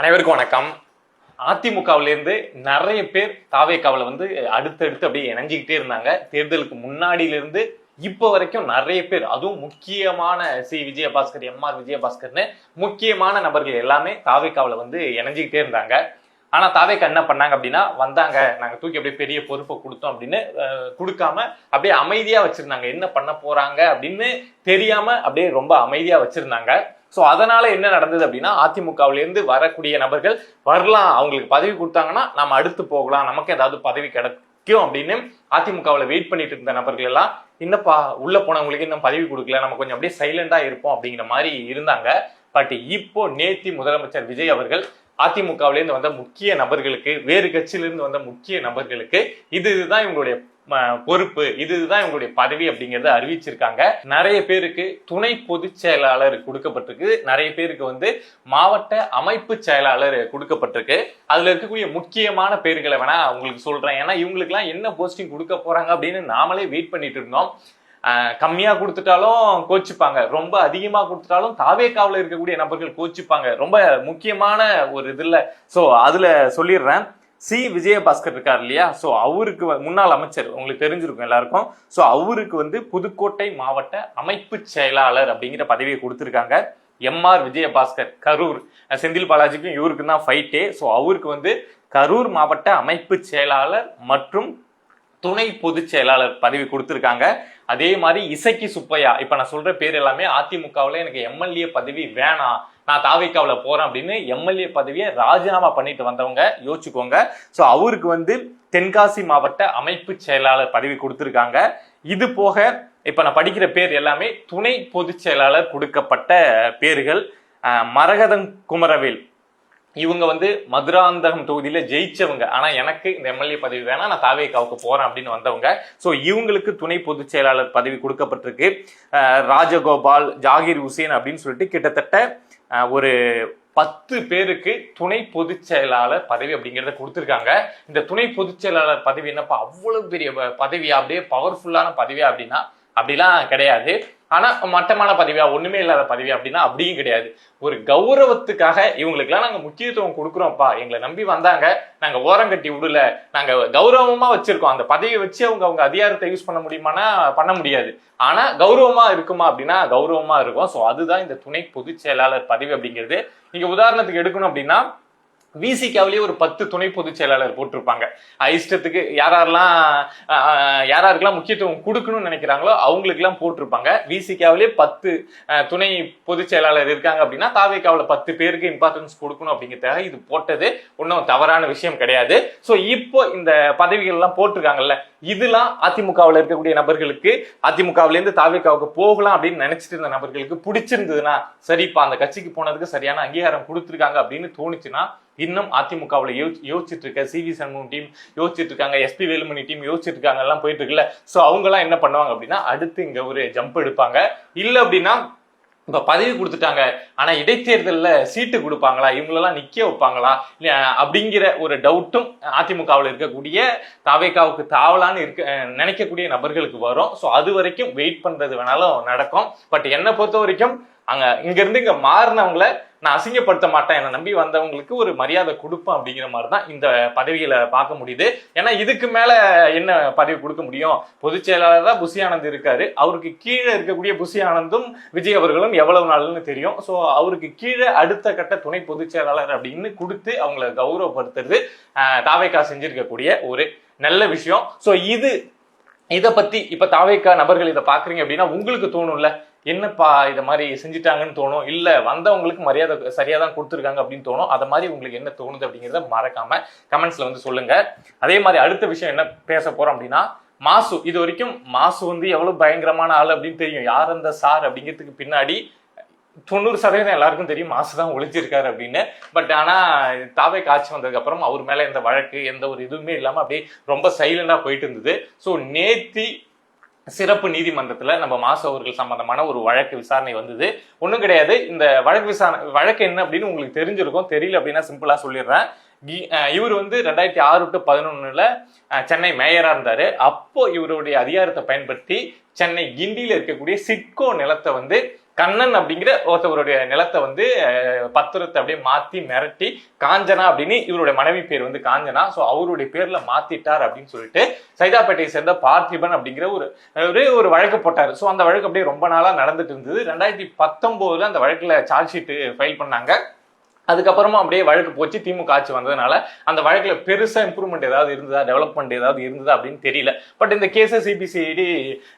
அனைவருக்கும் வணக்கம். அதிமுகவிலிருந்து நிறைய பேர் தாவேகாவில் அடுத்தடுத்து அப்படியே இணைஞ்சிக்கிட்டே இருந்தாங்க. தேர்தலுக்கு முன்னாடியிலிருந்து இப்போ வரைக்கும் நிறைய பேர், அதுவும் முக்கியமான விஜயபாஸ்கர், எம்ஆர் விஜயபாஸ்கர்னு முக்கியமான நபர்கள் எல்லாமே தாவேகாவில் இணைஞ்சிக்கிட்டே இருந்தாங்க. ஆனா தாவேகா என்ன பண்ணாங்க அப்படின்னா, வந்தாங்க, நாங்க தூக்கி அப்படியே பெரிய பொறுப்பை கொடுத்தோம் அப்படின்னு கொடுக்காம அப்படியே அமைதியா வச்சிருந்தாங்க. என்ன பண்ண போறாங்க அப்படின்னு தெரியாம அப்படியே ரொம்ப அமைதியா வச்சிருந்தாங்க. ஸோ அதனால என்ன நடந்தது அப்படின்னா, அதிமுகவிலேருந்து வரக்கூடிய நபர்கள் வரலாம், அவங்களுக்கு பதவி கொடுத்தாங்கன்னா நம்ம அடுத்து போகலாம், நமக்கு ஏதாவது பதவி கிடைக்கும் அப்படின்னு அதிமுகவில் வெயிட் பண்ணிட்டு இருந்த நபர்கள் எல்லாம், இன்னப்பா உள்ள போனவங்களுக்கு இன்னும் பதவி கொடுக்கல, நம்ம கொஞ்சம் அப்படியே சைலண்டா இருப்போம் அப்படிங்கிற மாதிரி இருந்தாங்க. பட் இப்போ நேத்தி முதலமைச்சர் விஜய் அவர்கள் அதிமுகவிலேருந்து வந்த முக்கிய நபர்களுக்கு, வேறு கட்சியிலிருந்து வந்த முக்கிய நபர்களுக்கு இதுதான் இவங்களுடைய பொறுப்பு, இதுதான் இவங்களுடைய பதவி அப்படிங்கறத அறிவிச்சிருக்காங்க. நிறைய பேருக்கு துணை பொதுச் செயலாளர் கொடுக்கப்பட்டிருக்கு, நிறைய பேருக்கு மாவட்ட அமைப்பு செயலாளர் கொடுக்கப்பட்டிருக்கு. அதுல இருக்கக்கூடிய முக்கியமான பேர்களை வேணா உங்களுக்கு சொல்றேன். ஏன்னா இவங்களுக்கு எல்லாம் என்ன போஸ்டிங் கொடுக்க போறாங்க அப்படின்னு நாமளே வெயிட் பண்ணிட்டு இருந்தோம். கம்மியா கொடுத்துட்டாலும் கோச்சிப்பாங்க, ரொம்ப அதிகமா கொடுத்துட்டாலும் தாவேகாவில் இருக்கக்கூடிய நபர்கள் கோச்சிப்பாங்க. ரொம்ப முக்கியமான ஒரு இதுல சோ அதுல சொல்லிடுறேன். விஜயபாஸ்கர் இருக்கார் இல்லையா, சோ அவருக்கு முன்னாள் அமைச்சர், உங்களுக்கு தெரிஞ்சிருக்கும் எல்லாருக்கும். சோ அவருக்கு புதுக்கோட்டை மாவட்ட அமைப்பு செயலாளர் அப்படிங்கிற பதவியை கொடுத்திருக்காங்க. எம்ஆர் விஜயபாஸ்கர் கரூர், செந்தில் பாலாஜிக்கும் இவருக்கு தான் ஃபைட்டே. சோ அவருக்கு கரூர் மாவட்ட அமைப்பு செயலாளர் மற்றும் துணை பொதுச் செயலாளர் பதவி கொடுத்திருக்காங்க. அதே மாதிரி இசக்கி சுப்பையா, இப்ப நான் சொல்ற பேர் எல்லாமே அதிமுகவுல எனக்கு எம்எல்ஏ பதவி வேணாம், நான் தாவேகாவில் போறேன் அப்படின்னு எம்எல்ஏ பதவியை ராஜினாமா பண்ணிட்டு வந்தவங்க, யோசிச்சுக்கோங்க. ஸோ அவருக்கு தென்காசி மாவட்ட அமைப்பு செயலாளர் பதவி கொடுத்திருக்காங்க. இது போக இப்ப நான் படிக்கிற பேர் எல்லாமே துணை பொதுச் செயலாளர் கொடுக்கப்பட்ட பேர்கள். மரகதம் குமரவேல், இவங்க மதுராந்தகம் தொகுதியில ஜெயிச்சவங்க. ஆனா எனக்கு இந்த எம்எல்ஏ பதவி வேணா, நான் தாவேகாவுக்கு போறேன் அப்படின்னு வந்தவங்க. சோ இவங்களுக்கு துணை பொதுச் செயலாளர் பதவி கொடுக்கப்பட்டிருக்கு. ராஜகோபால், ஜாகிர் ஹுசேன் அப்படின்னு சொல்லிட்டு கிட்டத்தட்ட ஒரு 10 பேருக்கு துணை பொதுச் செயலாளர் பதவி அப்படிங்கிறத கொடுத்துருக்காங்க. இந்த துணை பொதுச் செயலாளர் பதவி என்னப்பா அவ்வளவு பெரிய பதவியா, அப்படியே பவர்ஃபுல்லான பதவியா அப்படின்னா அப்படிலாம் கிடையாது. ஆனா மட்டமான பதவியா, ஒண்ணுமே இல்லாத பதவியா அப்படின்னா அப்படியும் கிடையாது. ஒரு கௌரவத்துக்காக இவங்களுக்கெல்லாம் நாங்க முக்கியத்துவம் கொடுக்குறோம்ப்பா, எங்களை நம்பி வந்தாங்க, நாங்க ஓரங்கட்டி விடல, நாங்க கௌரவமா வச்சிருக்கோம். அந்த பதவியை வச்சு அவங்க அதிகாரத்தை யூஸ் பண்ண முடியுமானா பண்ண முடியாது. ஆனா கௌரவமா இருக்குமா அப்படின்னா கௌரவமா இருக்கும். ஸோ அதுதான் இந்த துணை பொதுச் செயலாளர் பதவி அப்படிங்கிறது. நீங்க உதாரணத்துக்கு எடுக்கணும் அப்படின்னா, விசிகாவிலேயே ஒரு 10 துணை பொதுச் செயலாளர் போட்டிருப்பாங்க. இஷ்டத்துக்கு யாராருக்கெல்லாம் முக்கியத்துவம் கொடுக்கணும்னு நினைக்கிறாங்களோ அவங்களுக்கு எல்லாம் போட்டிருப்பாங்க. விசிகாவிலேயே 10 துணை பொதுச் செயலாளர் இருக்காங்க அப்படின்னா தாவேகாவில் 10 பேருக்கு இம்பார்ட்டன்ஸ் கொடுக்கணும் அப்படிங்கிறதுக்காக இது போட்டது ஒன்றும் தவறான விஷயம் கிடையாது. ஸோ இப்போ இந்த பதவிகள் எல்லாம் போட்டிருக்காங்கல்ல, இதெல்லாம் அதிமுகவில் இருக்கக்கூடிய நபர்களுக்கு, அதிமுகவிலேருந்து தாவேகாவுக்கு போகலாம் அப்படின்னு நினைச்சிட்டு இருந்த நபர்களுக்கு பிடிச்சிருந்ததுன்னா, சரிப்பா அந்த கட்சிக்கு போனதுக்கு சரியான அங்கீகாரம் கொடுத்துருக்காங்க அப்படின்னு தோணுச்சுன்னா, இன்னும் அதிமுகவில் யோசிச்சுட்டு இருக்க சிவி சண்முகம் டீம் யோசிச்சுட்டு இருக்காங்க, எஸ்பி வேலுமணி டீம் யோசிச்சுட்டு இருக்காங்க, எல்லாம் போயிட்டு இருக்குல்ல. ஸோ அவங்க எல்லாம் என்ன பண்ணுவாங்க அப்படின்னா, அடுத்து இங்க ஒரு ஜம்ப் எடுப்பாங்க. இல்லை அப்படின்னா, இப்ப பதவி கொடுத்துட்டாங்க, ஆனா இடைத்தேர்தலில் சீட்டு கொடுப்பாங்களா, இவங்களெல்லாம் நிக்க வைப்பாங்களா அப்படிங்கிற ஒரு டவுட்டும் அதிமுகவில் இருக்கக்கூடிய தாவேகாவுக்கு தாவலான்னு நினைக்கக்கூடிய நபர்களுக்கு வரும். ஸோ அது வரைக்கும் வெயிட் பண்றது வேணாலும் நடக்கும். பட் என்னை பொறுத்த வரைக்கும் இங்க இருந்து இங்க மாறினவங்களை நான் அசிங்கப்படுத்த மாட்டேன், என்னை நம்பி வந்தவங்களுக்கு ஒரு மரியாதை கொடுப்பேன் அப்படிங்கிற மாதிரி தான் இந்த பதவிகளை பார்க்க முடியுது. ஏன்னா இதுக்கு மேல என்ன பதவி கொடுக்க முடியும்? பொதுச் செயலாளர் தான் புசி ஆனந்த் இருக்காரு, அவருக்கு கீழே இருக்கக்கூடிய புசி ஆனந்தும் விஜய் அவர்களும் எவ்வளவு நாள்னு தெரியும். ஸோ அவருக்கு கீழே அடுத்த கட்ட துணை பொதுச் செயலாளர் அப்படின்னு கொடுத்து அவங்களை கௌரவப்படுத்துறது தாவேகா செஞ்சிருக்கக்கூடிய ஒரு நல்ல விஷயம். ஸோ இதை பத்தி இப்ப தாவேகா நபர்கள் இதை பாக்குறீங்க அப்படின்னா உங்களுக்கு தோணும்ல, என்னப்பா இதை மாதிரி செஞ்சுட்டாங்கன்னு தோணும், இல்ல வந்தவங்களுக்கு மரியாதை சரியாதான் கொடுத்துருக்காங்க அப்படின்னு தோணும். அதை மாதிரி உங்களுக்கு என்ன தோணுது அப்படிங்கிறத மறக்காம கமெண்ட்ஸ்ல சொல்லுங்க. அதே மாதிரி அடுத்த விஷயம் என்ன பேச போறோம் அப்படின்னா, மாசு. இது வரைக்கும் மாசு எவ்வளவு பயங்கரமான ஆள் அப்படின்னு தெரியும். யார் அந்த சார் அப்படிங்கிறதுக்கு பின்னாடி 90% எல்லாருக்கும் தெரியும் மாசு தான் ஒழிச்சிருக்காரு அப்படின்னு. பட் ஆனா தாவேகா ஆட்சி வந்ததுக்கு அப்புறம் அவர் மேல எந்த வழக்கு, எந்த ஒரு இதுவுமே இல்லாம அப்படியே ரொம்ப சைலண்டா போயிட்டு இருந்தது. ஸோ நேத்தி சிறப்பு நீதிமன்றத்துல நம்ம மாசு அவர்கள் சம்பந்தமான ஒரு வழக்கு விசாரணை வந்தது. ஒன்றும் கிடையாது, இந்த வழக்கு என்ன அப்படின்னு உங்களுக்கு தெரிஞ்சிருக்கும். தெரியல அப்படின்னா சிம்பிளா சொல்லிடுறேன். இவர் 2006 to 2011 சென்னை மேயரா இருந்தாரு. அப்போ இவருடைய அதிகாரத்தை பயன்படுத்தி சென்னை கிண்டியில இருக்கக்கூடிய சிட்கோ நிலத்தை கண்ணன் அப்படிங்கிற ஒருத்தவருடைய நிலத்தை வந்து பத்திரத்தை அப்படியே மாத்தி மிரட்டி காஞ்சனா அப்படின்னு இவருடைய மனைவி பேர் வந்து காஞ்சனா, சோ அவருடைய பேர்ல மாத்திட்டார் அப்படின்னு சொல்லிட்டு சைதாப்பேட்டையை சேர்ந்த பார்த்திபன் அப்படிங்கிற ஒரு வழக்கு போட்டாரு. சோ அந்த வழக்கு அப்படியே ரொம்ப நாளா நடந்துட்டு இருந்தது. 2019 அந்த வழக்குல சார்ஜ் ஷீட் ஃபைல் பண்ணாங்க. அதுக்கப்புறமா அப்படியே வழக்கு போச்சு. திமுக ஆட்சி வந்ததுனால அந்த வழக்குல பெருசா இம்ப்ரூவ்மெண்ட் ஏதாவது இருந்ததா, டெவலப்மெண்ட் ஏதாவது இருந்ததா அப்படின்னு தெரியல. பட் இந்த கேஸை சிபிசிஐடி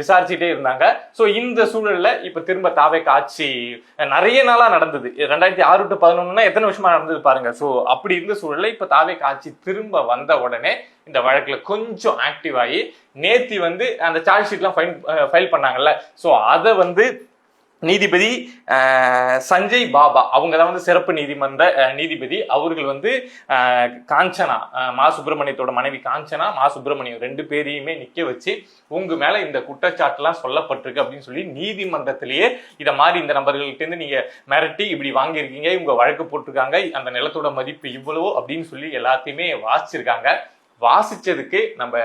விசாரிச்சுட்டே இருந்தாங்க. ஸோ இந்த சூழல்ல இப்ப திரும்ப தாவேக ஆட்சி நிறைய நாளா நடந்தது. 2006 to 2011 எத்தனை வருஷமா நடந்தது பாருங்க. ஸோ அப்படி இருந்த சூழல்ல இப்ப தாவேக ஆட்சி திரும்ப வந்த உடனே இந்த வழக்குல கொஞ்சம் ஆக்டிவ் ஆகி நேத்தி வந்து அந்த சார்ஜ் ஷீட்லாம் ஃபைல் பண்ணாங்கல்ல, ஸோ அதை வந்து நீதிபதி சஞ்சய் பாபா அவங்க தான் வந்து சிறப்பு நீதிமன்ற நீதிபதி. அவர்கள் வந்து காஞ்சனா, மா சுப்பிரமணியத்தோட மனைவி காஞ்சனா, மா சுப்பிரமணியம் 2 பேரையுமே நிக்க வச்சு உங்க மேல இந்த குற்றச்சாட்டுலாம் சொல்லப்பட்டிருக்கு அப்படின்னு சொல்லி நீதிமன்றத்திலேயே இதை மாதிரி இந்த நபர்கள்ட்ட இருந்து நீங்க மிரட்டி இப்படி வாங்கியிருக்கீங்க, இவங்க வழக்கு போட்டிருக்காங்க, அந்த நிலத்தோட மதிப்பு இவ்வளவு அப்படின்னு சொல்லி எல்லாத்தையுமே வாசிச்சிருக்காங்க. வாசிச்சதுக்கு நம்ம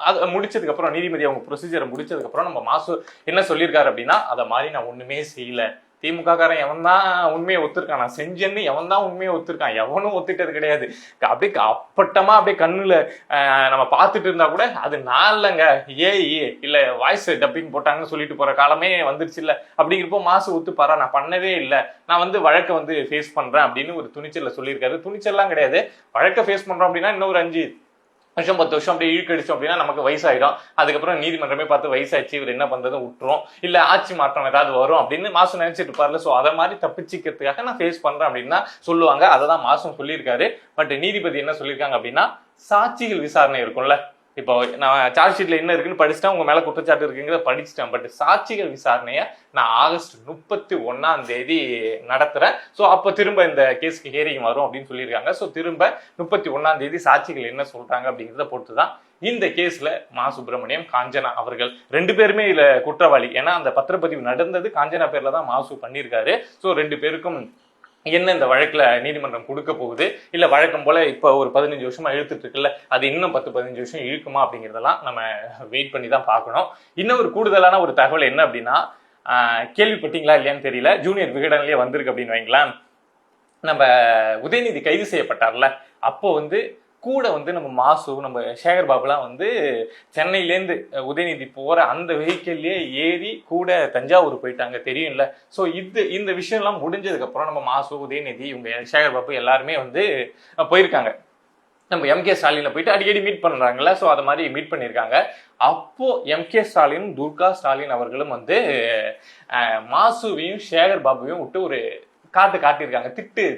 அது முடிச்சதுக்கு அப்புறம் நீதிபதி அவங்க ப்ரொசீஜரை முடிச்சதுக்கு அப்புறம் நம்ம மாசு என்ன சொல்லியிருக்காரு அப்படின்னா, அதை மாதிரி நான் ஒண்ணுமே செய்யல, திமுக காரன் எவன் தான் உண்மையை ஒத்துருக்கான், நான் செஞ்சேன்னு எவன் தான் உண்மையை ஒத்துருக்கான், எவனும் ஒத்துட்டது கிடையாது. அப்படியே அப்பட்டமா அப்படியே கண்ணுல நம்ம பார்த்துட்டு இருந்தா கூட அது நான் இல்லைங்க, இல்ல வாய்ஸ் டப்பிங் போட்டாங்கன்னு சொல்லிட்டு போற காலமே வந்துருச்சு இல்ல. அப்படிங்கிறப்போ மாசு ஒத்துப்பாரா, நான் பண்ணவே இல்லை, நான் வந்து வழக்கை வந்து ஃபேஸ் பண்றேன் அப்படின்னு ஒரு துணிச்சல்ல சொல்லியிருக்காரு. துணிச்சல்லாம் கிடையாது, வழக்கை ஃபேஸ் பண்றோம் அப்படின்னா இன்னும் ஒரு 5 வருஷம் 10 வருஷம் அப்படியே இழுக்கடிச்சோம் அப்படின்னா நமக்கு வயசாயிடும். அதுக்கப்புறம் நீதிமன்றமே பார்த்து வயசாச்சு இவர் என்ன பண்றது விட்டுரும், இல்ல ஆட்சி மாற்றம் ஏதாவது வரும் அப்படின்னு மாசம் நினைச்சிட்டு இருப்பார்ல. சோ அதை மாதிரி தப்பிச்சுக்கிறதுக்காக நான் ஃபேஸ் பண்றேன் அப்படின்னு சொல்லுவாங்க. அதை தான் மாசம் சொல்லியிருக்காரு. பட் நீதிபதி என்ன சொல்லியிருக்காங்க அப்படின்னா, சாட்சிகள் விசாரணை இருக்கும்ல, இப்போ நான் சார்ஜ் ஷீட்ல என்ன இருக்குன்னு படிச்சுட்டேன், உங்க மேல குற்றச்சாட்டு இருக்குங்கிறத படிச்சுட்டேன். பட் சாட்சிகள் விசாரணைய நான் ஆகஸ்ட் 31 நடத்துறேன். ஸோ அப்போ திரும்ப இந்த கேஸ்க்கு ஹியரிங் வரும் அப்படின்னு சொல்லியிருக்காங்க. ஸோ திரும்ப 31 சாட்சிகள் என்ன சொல்றாங்க அப்படிங்கிறத பொறுத்துதான் இந்த கேஸ்ல மா சுப்பிரமணியம், காஞ்சனா அவர்கள் 2 பேருமே இதுல குற்றவாளி. ஏன்னா அந்த பத்திரப்பதிவு நடந்தது காஞ்சனா பேர்ல தான் மாசு பண்ணியிருக்காரு. ஸோ 2 பேருக்கும் என்ன இந்த வழக்குல நீதிமன்றம் கொடுக்க போகுது, இல்ல வழக்கம் போல இப்ப ஒரு 15 வருஷமா இழுத்துட்டு இருக்குல்ல, அது இன்னும் 10-15 வருஷம் இழுக்குமா அப்படிங்கிறதெல்லாம் நம்ம வெயிட் பண்ணி தான் பார்க்கணும். இன்னும் ஒரு கூடுதலான ஒரு தகவல் என்ன அப்படின்னா, கேள்விப்பட்டீங்களா இல்லையான்னு தெரியல, ஜூனியர் விகடன்லயே வந்திருக்கு அப்படின்னு வைங்களேன். நம்ம உதயநிதி கைது செய்யப்பட்டார்ல, அப்போ வந்து கூட வந்து நம்ம மாசு, நம்ம சேகர் பாபுலாம் வந்து சென்னையிலேருந்து உதயநிதி போற அந்த வெஹிக்கிள்லயே ஏறி கூட தஞ்சாவூர் போயிட்டாங்க, தெரியும்ல. ஸோ இந்த விஷயம்லாம் முடிஞ்சதுக்கு அப்புறம் நம்ம மாசு, உதயநிதி, இவங்க சேகர் பாபு எல்லாருமே வந்து போயிருக்காங்க. நம்ம எம்.கே. ஸ்டாலின்ல போயிட்டு அடிக்கடி மீட் பண்றாங்கல்ல, ஸோ அதை மாதிரி மீட் பண்ணியிருக்காங்க. அப்போ எம்.கே. ஸ்டாலின், துர்கா ஸ்டாலின் அவர்களும் வந்து மாசுவையும் சேகர் பாபுவையும் விட்டு ஒரு காட்டியிருக்காங்க,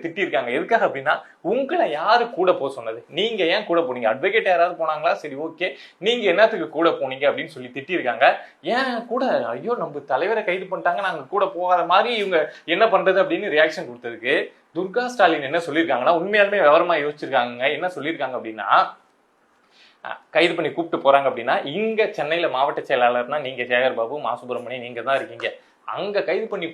திட்டிருக்காங்க. எதுக்காக அப்படின்னா, உங்களை யாரு கூட போக சொன்னது, நீங்க ஏன் கூட போனீங்க, அட்வொகேட் யாராவது போனாங்களா, சரி ஓகே, நீங்க என்னத்துக்கு கூட போனீங்க அப்படின்னு சொல்லி திட்டிருக்காங்க. ஏன் கூட, ஐயோ நம்ம தலைவரை கைது பண்ணிட்டாங்க, நாங்க கூட போகாத மாதிரி இவங்க என்ன பண்றது அப்படின்னு ரியாக்ஷன் கொடுத்ததுக்கு துர்கா ஸ்டாலின் என்ன சொல்லியிருக்காங்கன்னா, உண்மையாலுமே விவரமா யோசிச்சிருக்காங்க. என்ன சொல்லியிருக்காங்க அப்படின்னா, கைது பண்ணி கூப்பிட்டு போறாங்க அப்படின்னா, இங்க சென்னையில மாவட்ட செயலாளர்னா நீங்க சேகர் பாபு, மா சுப்பிரமணியம் நீங்க தான் இருக்கீங்க. அங்க கைது பண்ணி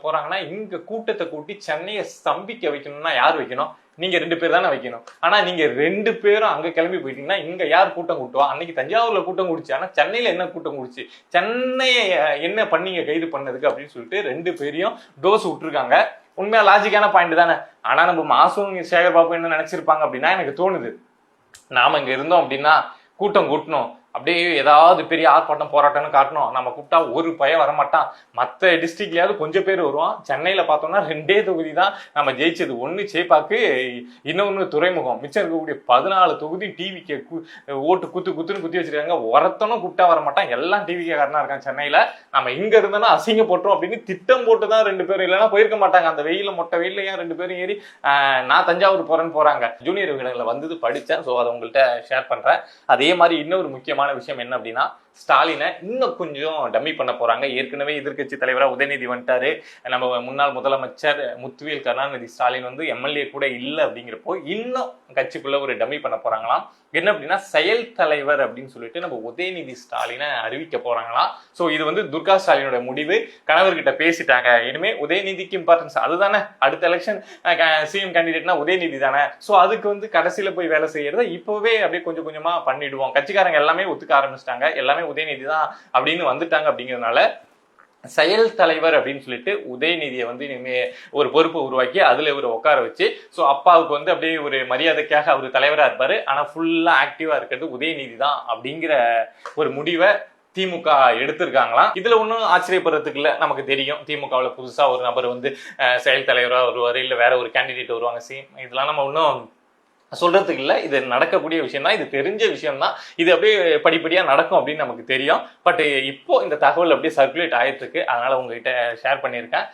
போறாங்கன்னா இங்க கூட்டத்தை கூட்டி சென்னையை ஸ்தம்பிக்க வைக்கணும்னா யார் வைக்கணும், நீங்க 2 பேர் தானே வைக்கணும். ஆனா நீங்க 2 பேரும் அங்க கிளம்பி போயிட்டீங்கன்னா இங்க யார் கூட்டம் கூட்டுவா? அன்னைக்கு தஞ்சாவூர்ல கூட்டம் கூடுச்சு, ஆனா சென்னையில என்ன கூட்டம் கூடுச்சு, சென்னையை என்ன பண்ணீங்க கைது பண்ணதுக்கு அப்படின்னு சொல்லிட்டு 2 பேரையும் டோஸ் விட்டுருக்காங்க. உண்மையா லாஜிக்கான பாயிண்ட் தானே. ஆனா நம்ம மாசும் சேகர் பாபு என்ன நினைச்சிருப்பாங்க அப்படின்னா, எனக்கு தோணுது, நாம இங்க இருந்தோம் அப்படின்னா கூட்டம் கூட்டணும், அப்படியே ஏதாவது பெரிய ஆர்ப்பாட்டம் போராட்டம்னு காட்டணும், நம்ம கூப்பிட்டா ஒரு பயம் வரமாட்டான், மற்ற டிஸ்ட்ரிக்ட்லயாவது கொஞ்சம் பேர் வருவான், சென்னையில பார்த்தோம்னா 2 தொகுதி தான் நம்ம ஜெயிச்சது, 1 சேப்பாக்கு, இன்னொன்னு துறைமுகம், மிச்சம் இருக்கக்கூடிய 14 தொகுதி டிவிக்கு ஓட்டு குத்துன்னு குத்தி வச்சிருக்காங்க. ஒருத்தனும் கூப்பிட்டா வரமாட்டான், எல்லாம் டிவிக்கு காரணம் இருக்கான் சென்னையில, நம்ம இங்க இருந்தோம்னா அசிங்கப்பட்டோம் அப்படின்னு திட்டம் போட்டு தான் 2 பேரும், இல்லைன்னா போயிருக்க மாட்டாங்க. அந்த வெயில மொட்டை வெயில ஏன் 2 பேரும் ஏறி நான் தஞ்சாவூர் போறேன்னு போறாங்க. ஜூனியர் விகடன்ல வந்தது படிச்சேன், ஸோ அதை உங்கள்கிட்ட ஷேர் பண்றேன். அதே மாதிரி இன்னொரு முக்கியமான விஷயம் என்ன அப்படின்னா, ஸ்டாலினை இன்னும் கொஞ்சம் டம்மி பண்ண போறாங்க. ஏற்கனவே எதிர்கட்சி தலைவரா உதயநிதி வந்துட்டாரு. நம்ம முன்னாள் முதலமைச்சர் முத்துவேல் கருணாநிதி ஸ்டாலின் வந்து எம்எல்ஏ கூட இல்லை அப்படிங்கிறப்போ இன்னும் கட்சிக்குள்ள ஒரு டம்மி பண்ண போறாங்களாம். என்ன அப்படின்னா, செயல் தலைவர் அப்படின்னு சொல்லிட்டு நம்ம உதயநிதி ஸ்டாலினை அறிவிக்க போறாங்களாம். ஸோ இது வந்து துர்கா ஸ்டாலினோட முடிவு. கணவர்கிட்ட பேசிட்டாங்க, இனிமே உதயநிதிக்கு இம்பார்ட்டன்ஸ், அதுதானே அடுத்த எலெக்ஷன் சிஎம் கேண்டிடேட்னா உதயநிதி தானே. ஸோ அதுக்கு வந்து கடைசியில போய் வேலை செய்யறத இப்பவே அப்படியே கொஞ்சம் கொஞ்சமா பண்ணிடுவோம். கட்சிக்காரங்க எல்லாமே ஒத்துக்க ஆரம்பிச்சிட்டாங்க, எல்லாமே உதயநிதி தான் அப்படின்னு வந்துட்டாங்க. அப்படிங்கிறதுனால செயல் தலைவர் அப்படின்னு சொல்லிட்டு உதயநிதியை வந்து இனிமே ஒரு பொறுப்பு உருவாக்கி அதுல இவரை உட்கார வச்சு, ஸோ அப்பாவுக்கு வந்து அப்படியே ஒரு மரியாதைக்காக அவர் தலைவரா இருப்பாரு, ஆனா ஃபுல்லா ஆக்டிவா இருக்கிறது உதயநிதி தான் அப்படிங்கிற ஒரு முடிவை திமுக எடுத்திருக்காங்களாம். இதுல ஒன்றும் ஆச்சரியப்படுறதுக்கு இல்லை, நமக்கு தெரியும் திமுகவில் புதுசா ஒரு நபர் வந்து செயல் தலைவராக வருவாரு, இல்லை வேற ஒரு கேண்டிடேட் வருவாங்க. இதெல்லாம் நம்ம ஒன்றும் சொல்றதுக்கு இல்லை, இது நடக்கக்கூடிய விஷயம் தான், இது தெரிஞ்ச விஷயம் தான், இது அப்படியே படிப்படியா நடக்கும் அப்படின்னு நமக்கு தெரியும். பட் இப்போ இந்த தகவல் அப்படியே சர்க்குலேட் ஆயிட்டு இருக்கு, அதனால உங்ககிட்ட ஷேர் பண்ணியிருக்கேன்.